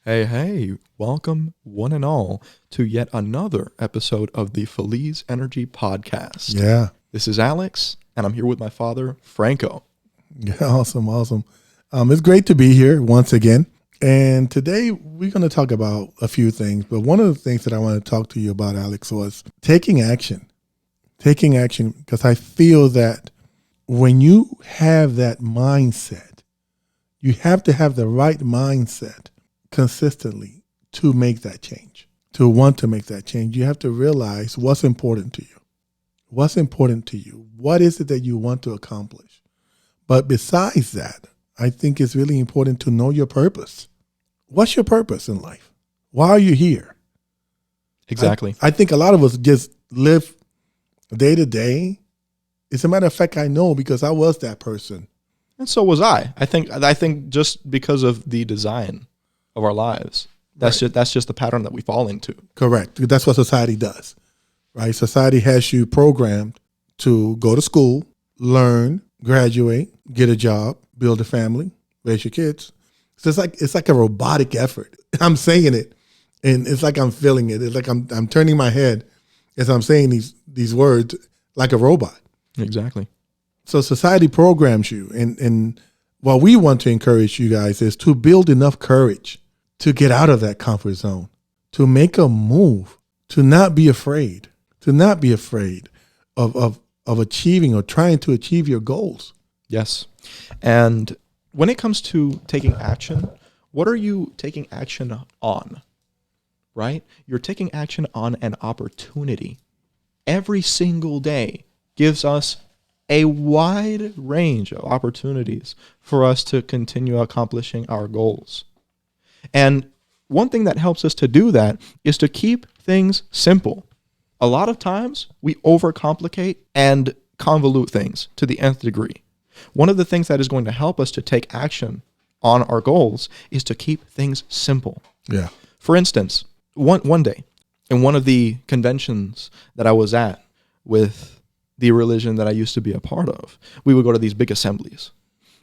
Hey, hey, welcome one and all to yet another episode of the Feliz Energy Podcast. Yeah. This is Alex, and I'm here with my father, Franco. Yeah, awesome. It's great to be here once again. And today we're going to talk about a few things. But one of the things that I want to talk to you about, Alex, was taking action. Taking action, because I feel that when you have that mindset, you have to have the right mindset consistently to make that change, to want to make that change. You have to realize what's important to you. What's important to you? What is it that you want to accomplish? But besides that, I think it's really important to know your purpose. What's your purpose in life? Why are you here? Exactly. I think a lot of us just live day to day. As a matter of fact, I know because I was that person. And so was I. I think just because of the design of our lives, that's just the pattern that we fall into. Correct. That's what society does, right? Society has you programmed to go to school, learn, graduate, get a job, build a family, raise your kids. So it's like a robotic effort. I'm saying it, and it's like I'm feeling it. It's like I'm turning my head as I'm saying these words like a robot. Exactly. So society programs you, and what we want to encourage you guys is to build enough courage to get out of that comfort zone, to make a move, to not be afraid of achieving or trying to achieve your goals. Yes. And when it comes to taking action, what are you taking action on? Right? You're taking action on an opportunity. Every single day gives us a wide range of opportunities for us to continue accomplishing our goals. And one thing that helps us to do that is to keep things simple. A lot of times we overcomplicate and convolute things to the nth degree. One of the things that is going to help us to take action on our goals is to keep things simple. Yeah. For instance, one day in one of the conventions that I was at with the religion that I used to be a part of, we would go to these big assemblies.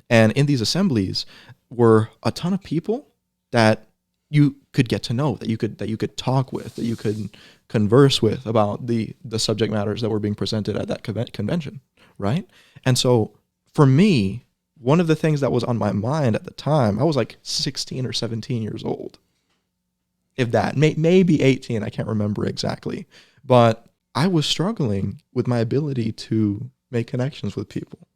And in these assemblies were a ton of people that you could get to know, that you could talk with, that you could converse with about the subject matters that were being presented at that convention, right? And so for me, one of the things that was on my mind at the time, I was like 16 or 17 years old. If that, maybe 18, I can't remember exactly. But I was struggling with my ability to make connections with people,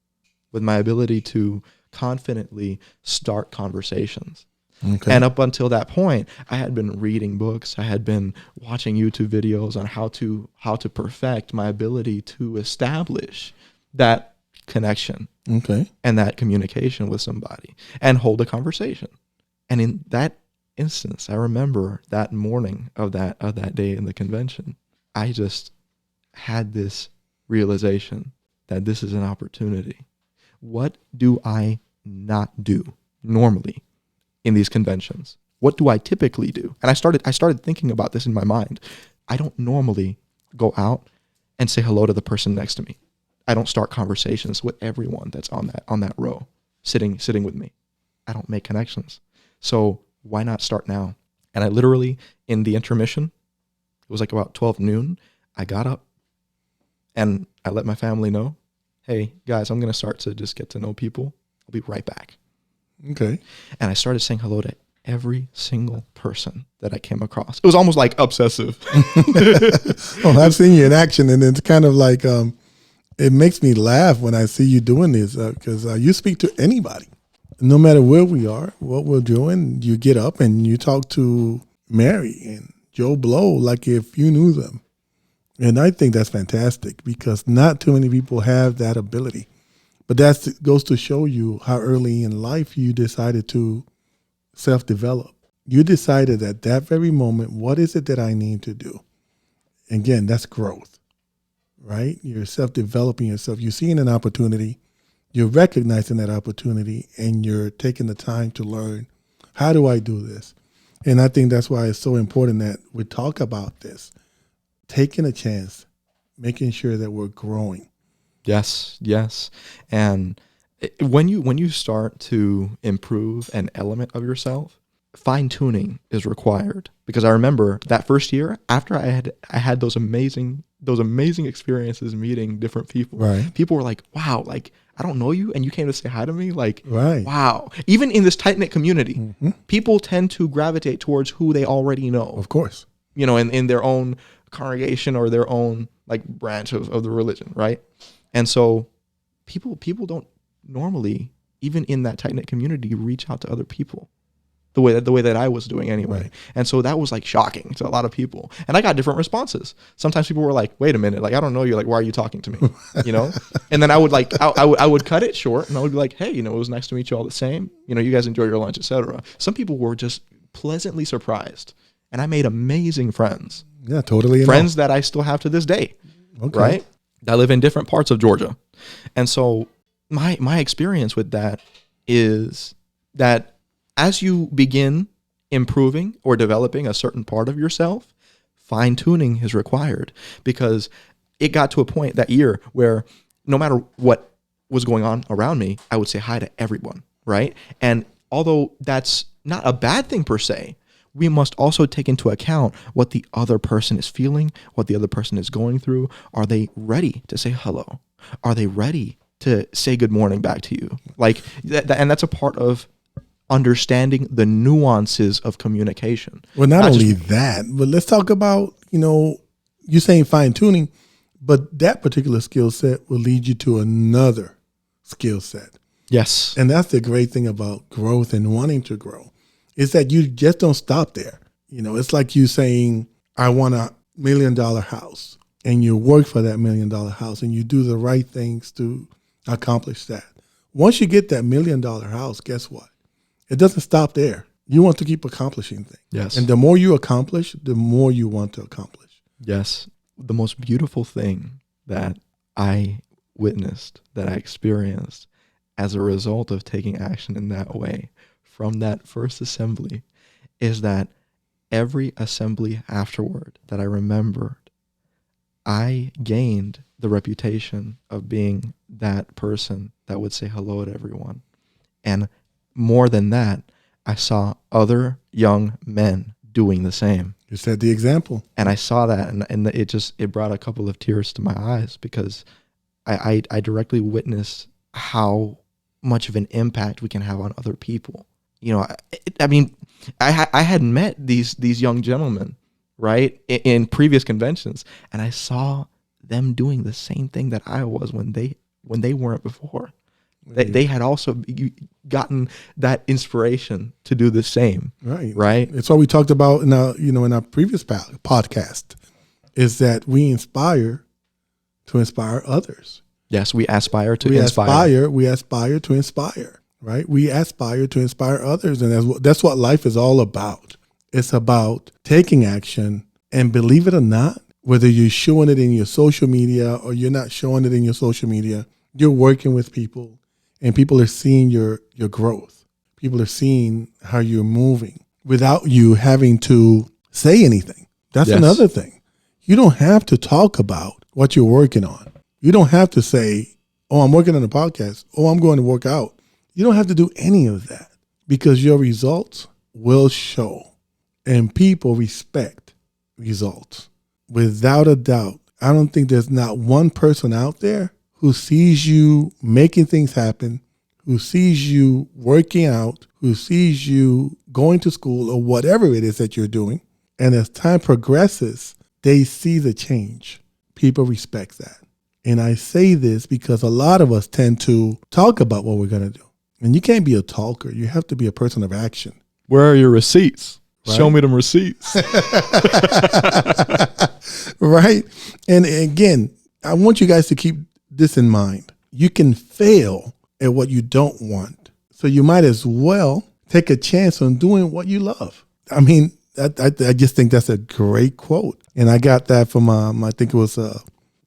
with my ability to confidently start conversations. Okay. And up until that point, I had been reading books. I had been watching YouTube videos on how to perfect my ability to establish that connection, and that communication with somebody and hold a conversation. And in that instance, I remember that morning of that day in the convention, I just had this realization that this is an opportunity. What do I not do normally in these conventions? What do I typically do? And I started thinking about this in my mind. I don't normally go out and say hello to the person next to me. I don't start conversations with everyone that's on that row sitting with me. I don't make connections. So why not start now? And I literally, in the intermission, it was like about 12 noon, I got up and I let my family know, hey guys, I'm going to start to just get to know people. I'll be right back. Okay. And I started saying hello to every single person that I came across. It was almost like obsessive. Well, I've seen you in action, and it's kind of like it makes me laugh when I see you doing this because you speak to anybody, no matter where we are, what we're doing. You get up and you talk to Mary and Joe Blow like if you knew them. And I think that's fantastic because not too many people have that ability. But that goes to show you how early in life you decided to self-develop. You decided at that very moment, what is it that I need to do? Again, that's growth, right? You're self-developing yourself. You're seeing an opportunity. You're recognizing that opportunity, and you're taking the time to learn, how do I do this? And I think that's why it's so important that we talk about this, taking a chance, making sure that we're growing. Yes. And when you start to improve an element of yourself, fine tuning is required, because I remember that first year after I had those amazing experiences meeting different people. Right. People were like, wow, like I don't know you and you came to say hi to me. Like, right. Wow. Even in this tight knit community, people tend to gravitate towards who they already know. Of course. You know, in their own congregation or their own like branch of the religion. Right. And so people don't normally, even in that tight knit community, reach out to other people the way that I was doing anyway. Right. And so that was like shocking to a lot of people. And I got different responses. Sometimes people were like, wait a minute, like, I don't know you. Like, why are you talking to me? You know? And then I would like, I would cut it short and I would be like, hey, you know, it was nice to meet you all the same. You know, you guys enjoy your lunch, etc. Some people were just pleasantly surprised. And I made amazing friends. Yeah, totally. Friends that I still have to this day. Okay. Right? That live in different parts of Georgia. And so my experience with that is that as you begin improving or developing a certain part of yourself, fine tuning is required, because it got to a point that year where no matter what was going on around me, I would say hi to everyone, right? And although that's not a bad thing per se, we must also take into account what the other person is feeling, what the other person is going through. Are they ready to say hello? Are they ready to say good morning back to you? Like and that's a part of understanding the nuances of communication. Well, not only that, but let's talk about, you know, you're saying fine tuning, but that particular skill set will lead you to another skill set. Yes. And that's the great thing about growth and wanting to grow, is that you just don't stop there. You know, it's like you saying, I want $1 million house, and you work for that $1 million house and you do the right things to accomplish that. Once you get that $1 million house, guess what? It doesn't stop there. You want to keep accomplishing things. Yes. And the more you accomplish, the more you want to accomplish. Yes. The most beautiful thing that I witnessed, that I experienced as a result of taking action in that way from that first assembly, is that every assembly afterward that I remembered, I gained the reputation of being that person that would say hello to everyone. And more than that, I saw other young men doing the same. You set the example. And I saw that, and it brought a couple of tears to my eyes, because I directly witnessed how much of an impact we can have on other people. You know, I had met these young gentlemen, right, in previous conventions, and I saw them doing the same thing that I was when they weren't before. They had also gotten that inspiration to do the same. Right. Right. It's what we talked about in our previous podcast, is that we aspire to inspire others. Yes, we aspire to inspire. We aspire to inspire. Right. We aspire to inspire others, and that's what life is all about. It's about taking action, and believe it or not, whether you're showing it in your social media or you're not showing it in your social media, you're working with people. And people are seeing your growth. People are seeing how you're moving without you having to say anything. That's another thing. You don't have to talk about what you're working on. You don't have to say, oh, I'm working on a podcast. Oh, I'm going to work out. You don't have to do any of that, because your results will show. And people respect results. Without a doubt, I don't think there's not one person out there who sees you making things happen, who sees you working out, who sees you going to school or whatever it is that you're doing. And as time progresses, they see the change. People respect that. And I say this because a lot of us tend to talk about what we're going to do. And you can't be a talker. You have to be a person of action. Where are your receipts? Right? Show me them receipts. Right? And again, I want you guys to keep this in mind. You can fail at what you don't want. So you might as well take a chance on doing what you love. I mean, I just think that's a great quote. And I got that from, I think it was a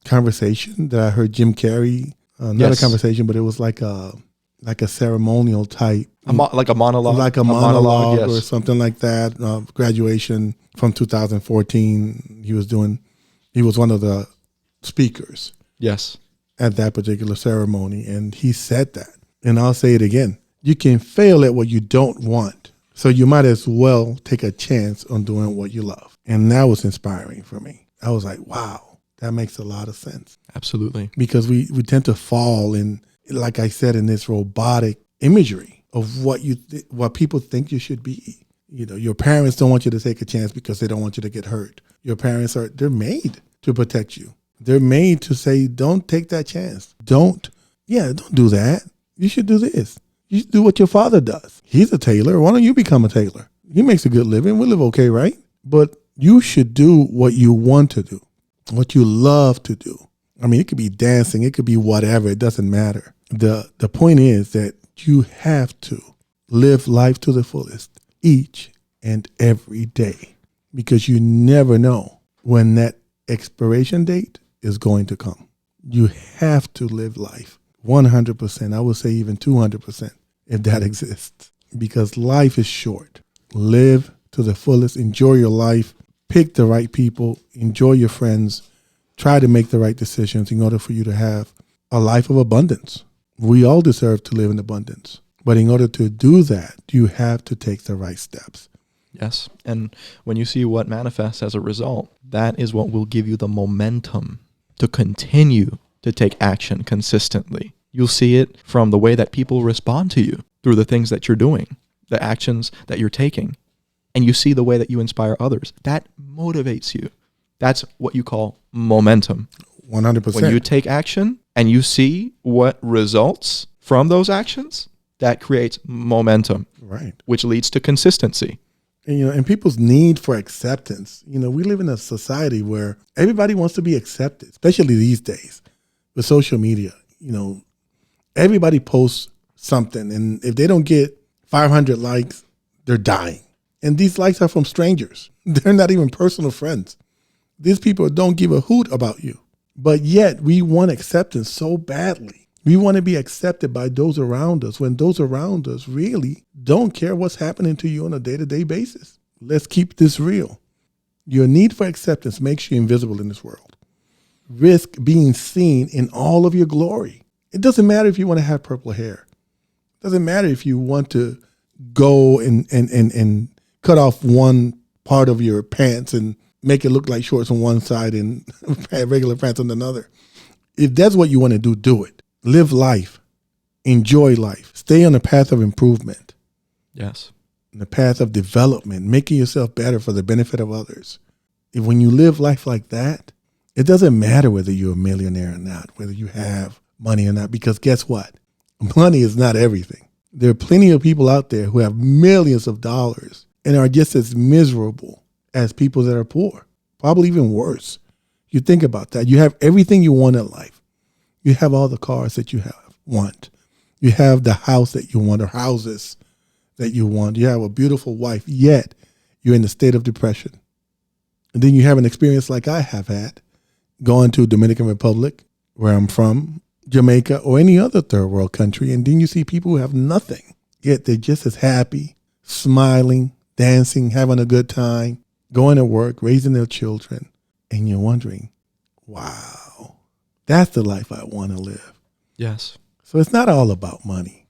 conversation that I heard Jim Carrey, not a conversation, but it was like a ceremonial type. Like a monologue? Like a monologue yes. Or something like that. Graduation from 2014. He was one of the speakers. Yes. At that particular ceremony, and he said that. And I'll say it again. You can fail at what you don't want. So you might as well take a chance on doing what you love. And that was inspiring for me. I was like, wow, that makes a lot of sense. Absolutely. Because we tend to fall in, like I said, in this robotic imagery of what people think you should be. You know, your parents don't want you to take a chance because they don't want you to get hurt. Your parents they're made to protect you. They're made to say, don't take that chance. Don't do that. You should do this. You should do what your father does. He's a tailor. Why don't you become a tailor? He makes a good living. We live okay, right? But you should do what you want to do, what you love to do. I mean, it could be dancing. It could be whatever. It doesn't matter. The point is that you have to live life to the fullest each and every day, because you never know when that expiration date is going to come. You have to live life 100%. I would say even 200% if that exists, because life is short. Live to the fullest. Enjoy your life. Pick the right people. Enjoy your friends. Try to make the right decisions in order for you to have a life of abundance. We all deserve to live in abundance. But in order to do that, you have to take the right steps. Yes. And when you see what manifests as a result, that is what will give you the momentum to continue to take action consistently. You'll see it from the way that people respond to you through the things that you're doing, the actions that you're taking. And you see the way that you inspire others. That motivates you. That's what you call momentum. 100%. When you take action and you see what results from those actions, that creates momentum, right? Which leads to consistency. And people's need for acceptance. We live in a society where everybody wants to be accepted, especially these days with social media. Everybody posts something, and if they don't get 500 likes, they're dying. And these likes are from strangers. They're not even personal friends. These people don't give a hoot about you. But yet we want acceptance so badly. We want to be accepted by those around us when those around us really don't care what's happening to you on a day-to-day basis. Let's keep this real. Your need for acceptance makes you invisible in this world. Risk being seen in all of your glory. It doesn't matter if you want to have purple hair. It doesn't matter if you want to go and cut off one part of your pants and make it look like shorts on one side and regular pants on another. If that's what you want to do, do it. Live life. Enjoy life. Stay on the path of improvement. Yes. On the path of development, making yourself better for the benefit of others. When you live life like that, it doesn't matter whether you're a millionaire or not, whether you have money or not, because guess what? Money is not everything. There are plenty of people out there who have millions of dollars and are just as miserable as people that are poor, probably even worse. You think about that. You have everything you want in life. You have all the cars that you want. You have the house that you want, or houses that you want. You have a beautiful wife, yet you're in a state of depression. And then you have an experience like I have had, going to Dominican Republic, where I'm from, Jamaica, or any other third world country, and then you see people who have nothing, yet they're just as happy, smiling, dancing, having a good time, going to work, raising their children, and you're wondering, wow, that's the life I want to live. Yes. So it's not all about money.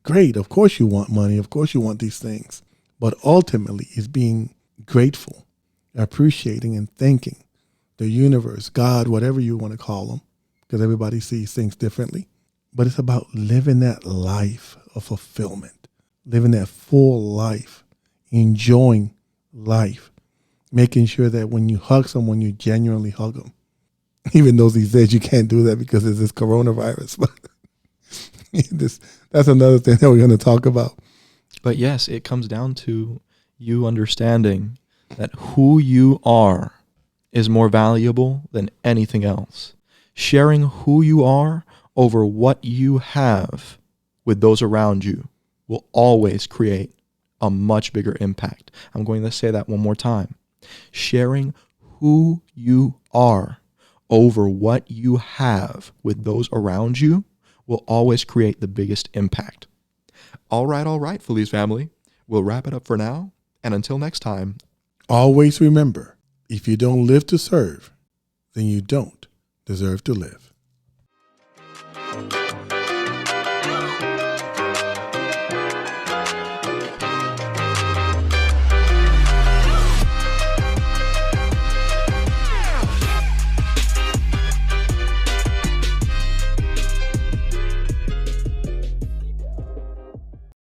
Great, of course you want money, of course you want these things, but ultimately it's being grateful, appreciating, and thanking the universe, God, whatever you want to call them, because everybody sees things differently. But it's about living that life of fulfillment, living that full life, enjoying life, making sure that when you hug someone, you genuinely hug them. Even though these days you can't do that because there's this coronavirus. But that's another thing that we're going to talk about. But yes, it comes down to you understanding that who you are is more valuable than anything else. Sharing who you are over what you have with those around you will always create a much bigger impact. I'm going to say that one more time. Sharing who you are over what you have with those around you will always create the biggest impact. All right, Feliz family. We'll wrap it up for now. And until next time, always remember, if you don't live to serve, then you don't deserve to live.